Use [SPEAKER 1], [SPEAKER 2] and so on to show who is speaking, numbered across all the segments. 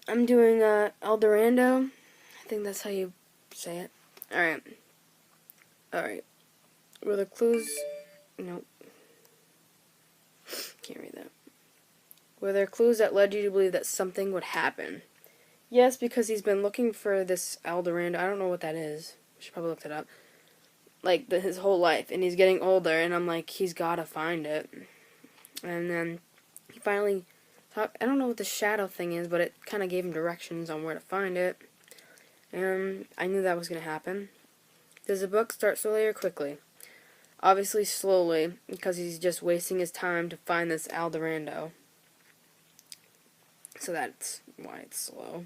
[SPEAKER 1] I'm doing El Dorando. I think that's how you say it. Alright. Alright. Were the clues... Nope. Can't read that. Were there clues that led you to believe that something would happen? Yes, because he's been looking for this El Dorando. I don't know what that is. I should probably look it up. Like, his whole life. And he's getting older, and I'm like, he's gotta find it. And then he finally... I don't know what the shadow thing is, but it kind of gave him directions on where to find it. And I knew that was going to happen. Does the book start slowly or quickly? Obviously slowly, because he's just wasting his time to find this El Dorando. So that's why it's slow.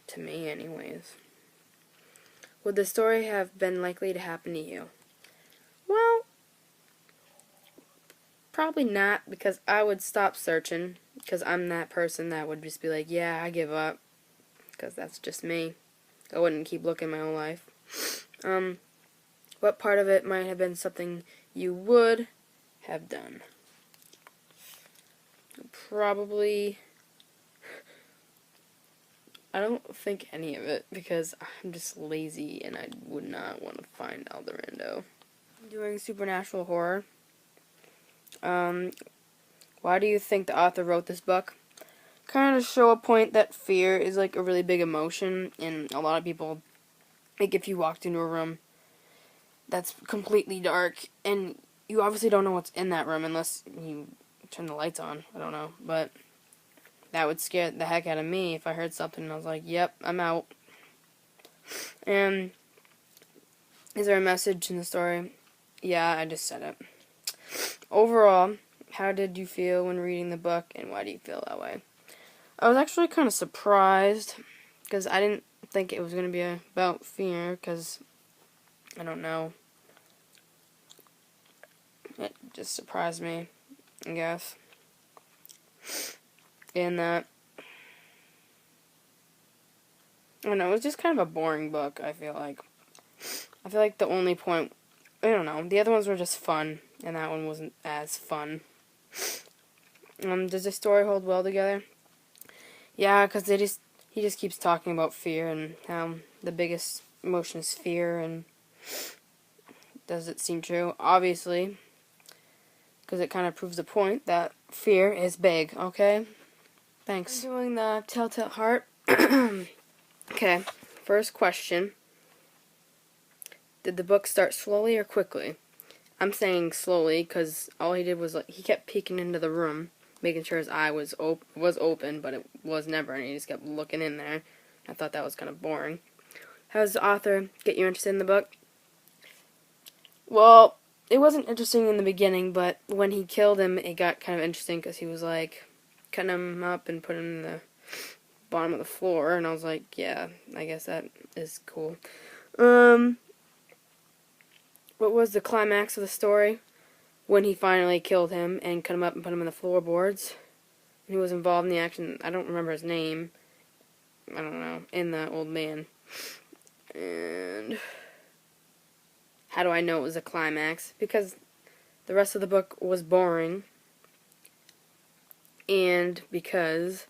[SPEAKER 1] To me, anyways. Would the story have been likely to happen to you? Well, probably not, because I would stop searching, because I'm that person that would just be like, yeah, I give up, because that's just me. I wouldn't keep looking my whole life. What part of it might have been something you would have done? Probably... I don't think any of it, because I'm just lazy, and I would not want to find El Dorando. I'm doing supernatural horror. Why do you think the author wrote this book? Kind of show a point that fear is like a really big emotion, and a lot of people, like if you walked into a room that's completely dark, and you obviously don't know what's in that room unless you turn the lights on. I don't know, but that would scare the heck out of me if I heard something and I was like, yep, I'm out. And is there a message in the story? Yeah, I just said it. Overall, how did you feel when reading the book, and why do you feel that way? I was actually kind of surprised, because I didn't think it was going to be about fear, because, I don't know, it just surprised me, I guess. In that, I don't know, it was just kind of a boring book, I feel like. I feel like the only point, I don't know, the other ones were just fun, and that one wasn't as fun. Does the story hold well together? Yeah, because he just keeps talking about fear, and how the biggest emotion is fear, and does it seem true? Obviously, because it kind of proves the point that fear is big, okay? Thanks. I'm doing the Telltale Heart. Okay, first question. Did the book start slowly or quickly? I'm saying slowly, because all he did was, like, he kept peeking into the room, making sure his eye was open, but it was never, and he just kept looking in there. I thought that was kind of boring. How does the author get you interested in the book? Well, it wasn't interesting in the beginning, but when he killed him, it got kind of interesting, because he was, like, cutting him up and putting him in the bottom of the floor, and I was like, yeah, I guess that is cool. What was the climax of the story? When he finally killed him and cut him up and put him in the floorboards. He was involved in the action. I don't remember his name. I don't know. In the old man. And how do I know it was a climax? Because the rest of the book was boring. And because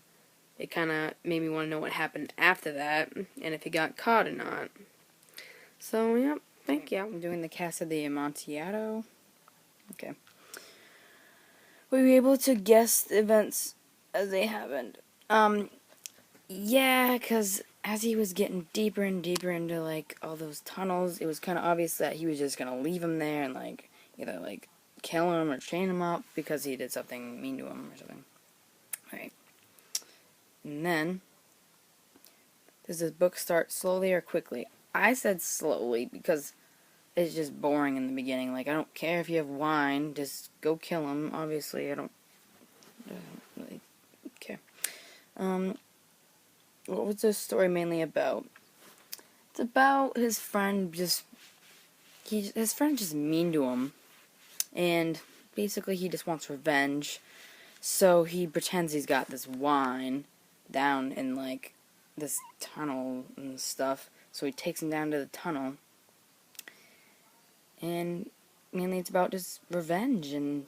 [SPEAKER 1] it kind of made me want to know what happened after that. And if he got caught or not. So, yeah. Thank you.
[SPEAKER 2] I'm doing the Casa de Amontillado. Okay.
[SPEAKER 1] Were you able to guess the events as they happened?
[SPEAKER 2] Yeah, because as he was getting deeper and deeper into, like, all those tunnels, it was kind of obvious that he was just going to leave him there and, like, either, like, kill him or chain him up because he did something mean to him or something. Alright. And then, does this book start slowly or quickly? I said slowly because it's just boring in the beginning. Like, I don't care if you have wine, just go kill him. Obviously, I don't really care. What was this story mainly about? It's about his friend his friend just mean to him, and basically he just wants revenge. So he pretends he's got this wine down in, like, this tunnel and stuff. So he takes him down to the tunnel, and mainly it's about just revenge and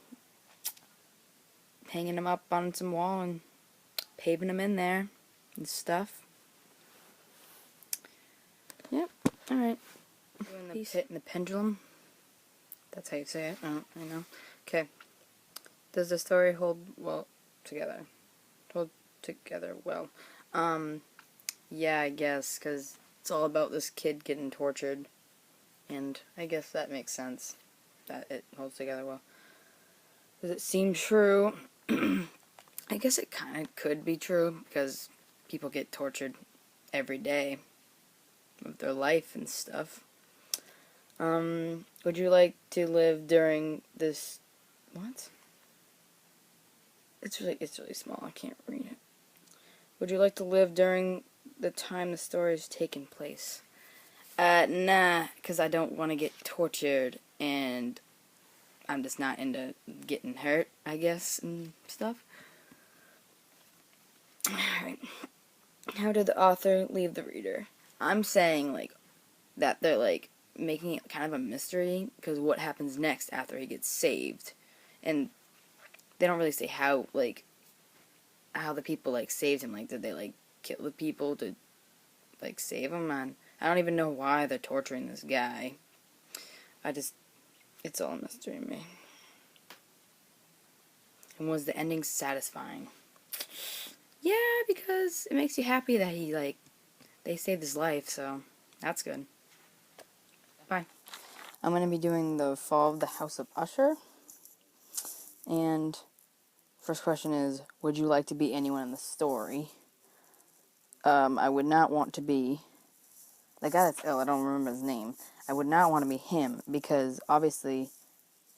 [SPEAKER 2] hanging him up on some wall and paving him in there. and stuff. Yep, alright. Doing the pit and the pendulum. That's how you say it. Oh, I know. Okay. Does the story hold well together? Hold together well. Yeah, I guess, because it's all about this kid getting tortured. And I guess that makes sense. That it holds together well. Does it seem true? I guess it kind of could be true, because people get tortured every day of their life and stuff. Would you like to live during this... What? It's really small, I can't read it. Would you like to live during the time the story is taking place? Nah, because I don't want to get tortured, and I'm just not into getting hurt, I guess, and stuff. Alright. How did the author leave the reader? I'm saying, like, that they're, like, making it kind of a mystery, because what happens next after he gets saved. And they don't really say how, like, how the people, like, saved him. Like, did they, like, kill the people to, like, save him? I don't even know why they're torturing this guy. It's all a mystery to me. And was the ending satisfying? Yeah, because it makes you happy that he, like, they saved his life, so that's good. Bye. I'm going to be doing the Fall of the House of Usher. And first question is, would you like to be anyone in the story? I would not want to be the guy that's ill. I don't remember his name. I would not want to be him, because obviously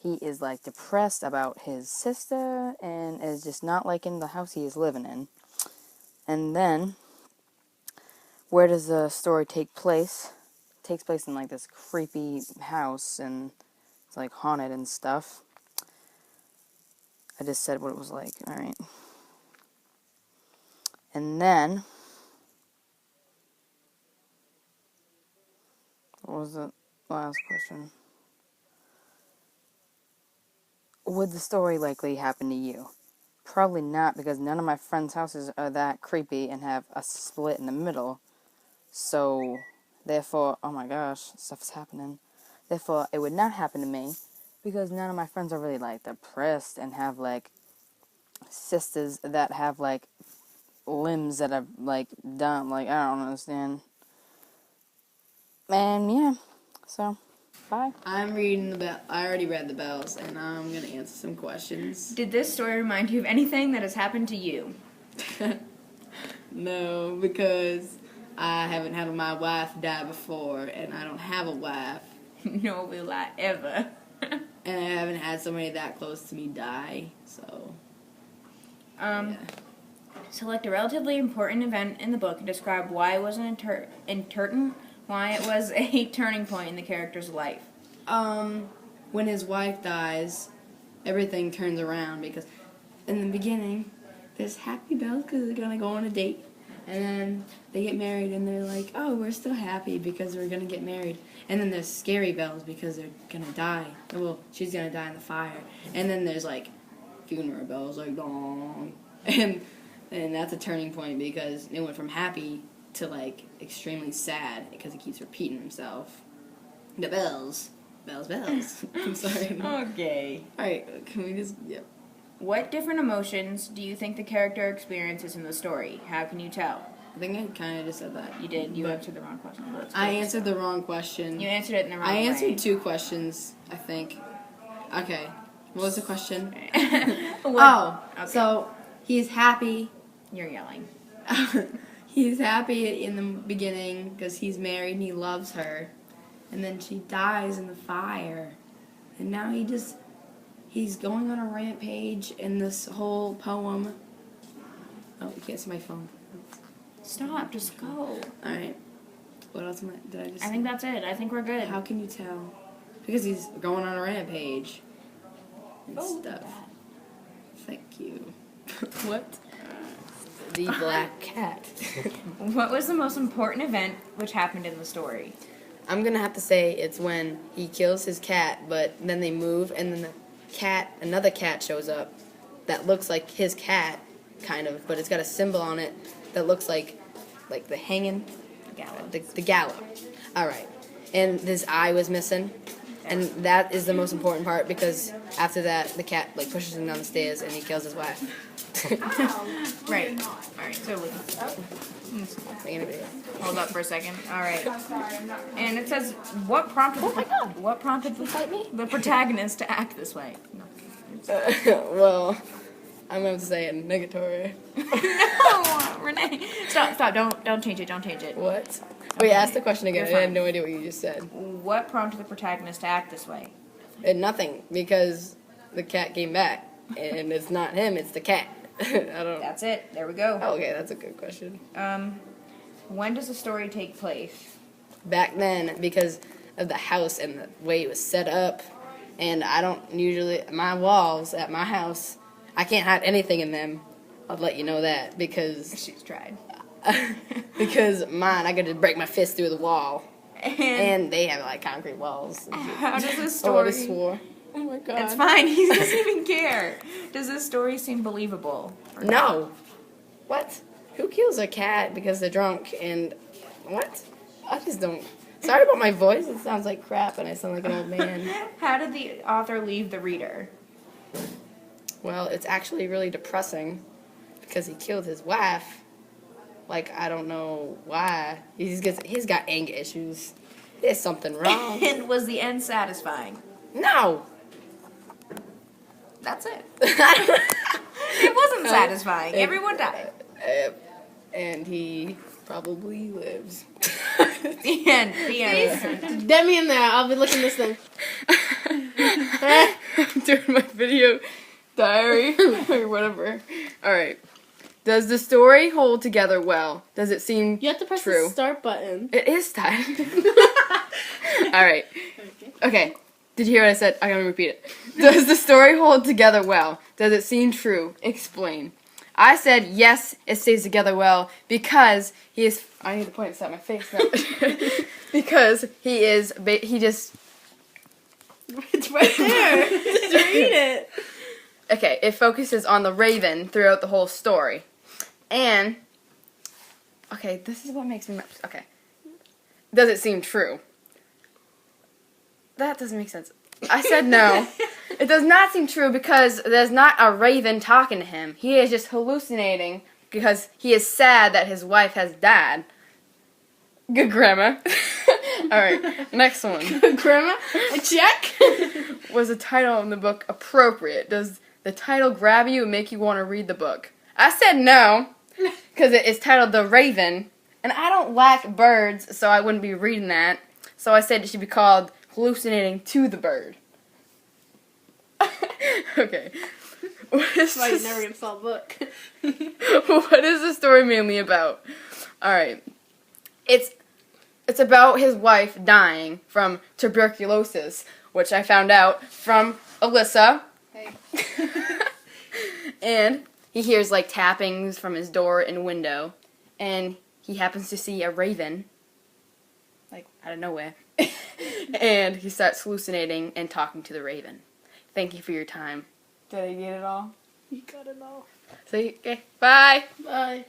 [SPEAKER 2] he is, like, depressed about his sister and is just not liking the house he is living in. And then, where does the story take place? It takes place in, like, this creepy house, and it's, like, haunted and stuff. I just said what it was like. Alright. And then, what was the last question? Would the story likely happen to you? Probably not, because none of my friends' houses are that creepy and have a split in the middle. So, therefore, oh my gosh, stuff is happening. Therefore, it would not happen to me, because none of my friends are really, like, depressed and have, like, sisters that have, like, limbs that are, like, dumb. Like, I don't understand. And, yeah, so... Bye.
[SPEAKER 1] I'm reading the bell. I already read the bells, and I'm gonna answer some questions.
[SPEAKER 3] Did this story remind you of anything that has happened to you?
[SPEAKER 1] No, because I haven't had my wife die before, and I don't have a wife,
[SPEAKER 3] Nor will I ever.
[SPEAKER 1] and I haven't had somebody that close to me die. So, yeah.
[SPEAKER 3] Select a relatively important event in the book and describe why it was why it was a turning point in the character's life.
[SPEAKER 1] When his wife dies, everything turns around, because in the beginning, there's happy bells because they're gonna go on a date, and then they get married and they're like, oh, we're still happy because we're gonna get married. And then there's scary bells because they're gonna die. Well, she's gonna die in the fire. And then there's, like, funeral bells, like, dong. And that's a turning point, because it went from happy to, like, extremely sad, because he keeps repeating himself. The bells. Bells, bells. I'm sorry.
[SPEAKER 3] Okay.
[SPEAKER 1] Alright, can we just... Yep.
[SPEAKER 3] What different emotions do you think the character experiences in the story? How can you tell?
[SPEAKER 1] I think I kind of just said that.
[SPEAKER 3] You did. You answered the wrong question.
[SPEAKER 1] I answered the wrong question.
[SPEAKER 3] You answered it in the wrong way.
[SPEAKER 1] I answered 2 questions, I think. Okay. What was the question?
[SPEAKER 3] Oh. Okay.
[SPEAKER 1] So he's happy.
[SPEAKER 3] You're yelling.
[SPEAKER 1] He's happy in the beginning because he's married and he loves her. And then she dies in the fire. And now he's going on a rampage in this whole poem. Oh, you can't see my phone.
[SPEAKER 3] Stop. Just go.
[SPEAKER 1] Alright. What else did I just
[SPEAKER 3] I think that's it. I think we're good.
[SPEAKER 1] How can you tell? Because he's going on a rampage. And stuff. Thank you. What?
[SPEAKER 2] The black cat.
[SPEAKER 3] What was the most important event which happened in the story?
[SPEAKER 1] I'm gonna have to say it's when he kills his cat, but then they move, and then another cat shows up that looks like his cat, kind of, but it's got a symbol on it
[SPEAKER 4] that looks like the hanging,
[SPEAKER 3] Gallows.
[SPEAKER 4] the gallows. All right, and his eye was missing, and that is the most important part because after that, the cat like pushes him down the stairs and he kills his wife.
[SPEAKER 3] Right. All right. So
[SPEAKER 4] Making a video.
[SPEAKER 3] hold up for a second. All right. And it says, what prompted the protagonist to act this way?
[SPEAKER 4] Well, I'm going to say a negatory.
[SPEAKER 3] No, Renee. Stop. Don't change it. Don't change it.
[SPEAKER 4] What? Wait, ask the question again.
[SPEAKER 3] You're
[SPEAKER 4] I have
[SPEAKER 3] fine.
[SPEAKER 4] no idea what you just said.
[SPEAKER 3] What prompted the protagonist to act this way?
[SPEAKER 4] And nothing, because the cat came back. And it's not him, it's the cat. I don't.
[SPEAKER 3] That's it. There we go.
[SPEAKER 4] Oh, okay, that's a good question.
[SPEAKER 3] When does the story take place?
[SPEAKER 4] Back then, because of the house and the way it was set up, and I don't usually, my walls at my house, I can't hide anything in them. I'll let you know that, because
[SPEAKER 3] She's tried.
[SPEAKER 4] because mine, I could just break my fist through the wall.
[SPEAKER 3] And
[SPEAKER 4] And they have like concrete walls.
[SPEAKER 3] how does this
[SPEAKER 4] Oh, I
[SPEAKER 3] story...
[SPEAKER 4] just swore. Oh my god.
[SPEAKER 3] It's fine. He doesn't even care. Does this story seem believable? Or not?
[SPEAKER 4] No. What? Who kills a cat because they're drunk and what? I just don't. Sorry about my voice. It sounds like crap and I sound like an old man.
[SPEAKER 3] How did the author leave the reader?
[SPEAKER 4] Well, it's actually really depressing because he killed his wife. Like, I don't know why. He's got anger issues. There's something wrong.
[SPEAKER 3] And was the end satisfying?
[SPEAKER 4] No.
[SPEAKER 3] That's it. It wasn't satisfying. Everyone died.
[SPEAKER 4] And he probably lives.
[SPEAKER 3] The end. The end.
[SPEAKER 1] Get me in there. I'll be looking this thing.
[SPEAKER 4] I'm doing my video diary or whatever. Alright. Does the story hold together well? Does it seem
[SPEAKER 1] You have to press
[SPEAKER 4] true?
[SPEAKER 1] the start button.
[SPEAKER 4] It is time. Alright. Okay. Did you hear what I said? I'm gonna repeat it. Does the story hold together well? Does it seem true? Explain. I said yes, it stays together well because he is. I need to point this at my face now. Because he is. He just.
[SPEAKER 1] It's right there. Just read it.
[SPEAKER 4] Okay, it focuses on the raven throughout the whole story. And. Okay, this is what makes me. Okay. Does it seem true? That doesn't make sense. I said no. It does not seem true because there's not a raven talking to him. He is just hallucinating because he is sad that his wife has died. Good grammar. Alright, next one.
[SPEAKER 1] Grandma, a check?
[SPEAKER 4] Was the title in the book appropriate? Does the title grab you and make you want to read the book? I said no because it is titled The Raven. And I don't like birds, so I wouldn't be reading that. So I said it should be called Hallucinating to the Bird. Okay. What is
[SPEAKER 1] That's why you're
[SPEAKER 4] this?
[SPEAKER 1] never gonna sell a book.
[SPEAKER 4] What is the story mainly about? Alright. It's about his wife dying from tuberculosis, which I found out from Alyssa.
[SPEAKER 1] Hey.
[SPEAKER 4] And he hears like tappings from his door and window, and he happens to see a raven, like out of nowhere. And he starts hallucinating and talking to the raven. Thank you for your time. Did I get it all?
[SPEAKER 1] You got it all.
[SPEAKER 4] So, okay, bye.
[SPEAKER 1] Bye.